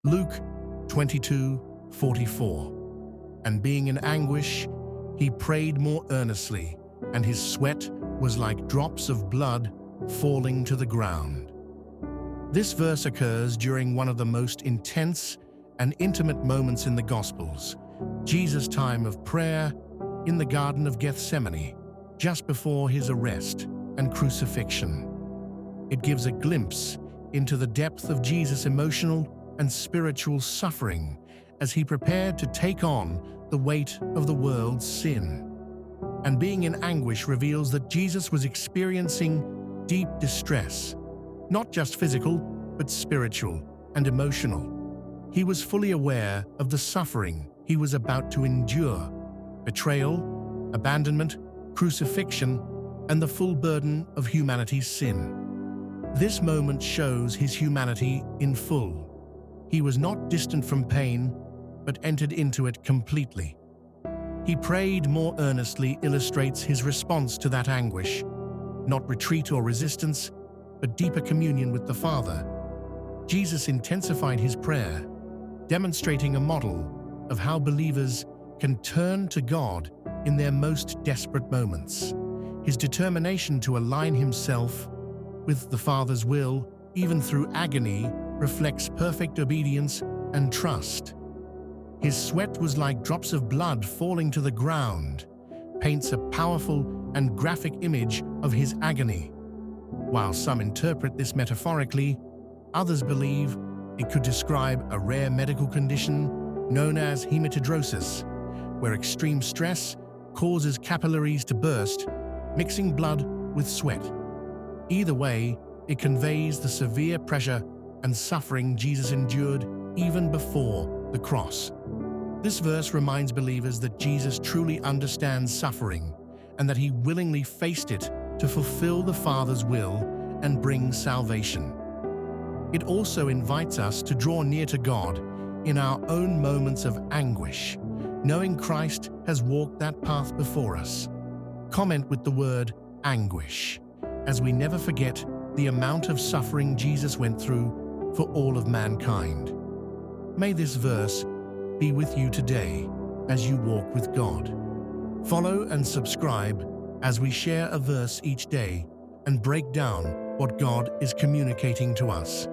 Luke 22:44. And being in anguish, he prayed more earnestly, and his sweat was like drops of blood falling to the ground. This verse occurs during one of the most intense and intimate moments in the Gospels, Jesus' time of prayer in the Garden of Gethsemane, just before his arrest and crucifixion. It gives a glimpse into the depth of Jesus' emotional and spiritual suffering as he prepared to take on the weight of the world's sin. And being in anguish reveals that Jesus was experiencing deep distress, not just physical, but spiritual and emotional. He was fully aware of the suffering he was about to endure: betrayal, abandonment, crucifixion, and the full burden of humanity's sin. This moment shows his humanity in full. He was not distant from pain, but entered into it completely. He prayed more earnestly illustrates his response to that anguish, not retreat or resistance, but deeper communion with the Father. Jesus intensified his prayer, demonstrating a model of how believers can turn to God in their most desperate moments. His determination to align himself with the Father's will, even through agony, reflects perfect obedience and trust. His sweat was like drops of blood falling to the ground, paints a powerful and graphic image of his agony. While some interpret this metaphorically, others believe it could describe a rare medical condition known as hematidrosis, where extreme stress causes capillaries to burst, mixing blood with sweat. Either way, it conveys the severe pressure and suffering Jesus endured even before the cross. This verse reminds believers that Jesus truly understands suffering and that he willingly faced it to fulfill the Father's will and bring salvation. It also invites us to draw near to God in our own moments of anguish, knowing Christ has walked that path before us. Comment with the word anguish, as we never forget the amount of suffering Jesus went through for all of mankind. May this verse be with you today as you walk with God. Follow and subscribe as we share a verse each day and break down what God is communicating to us.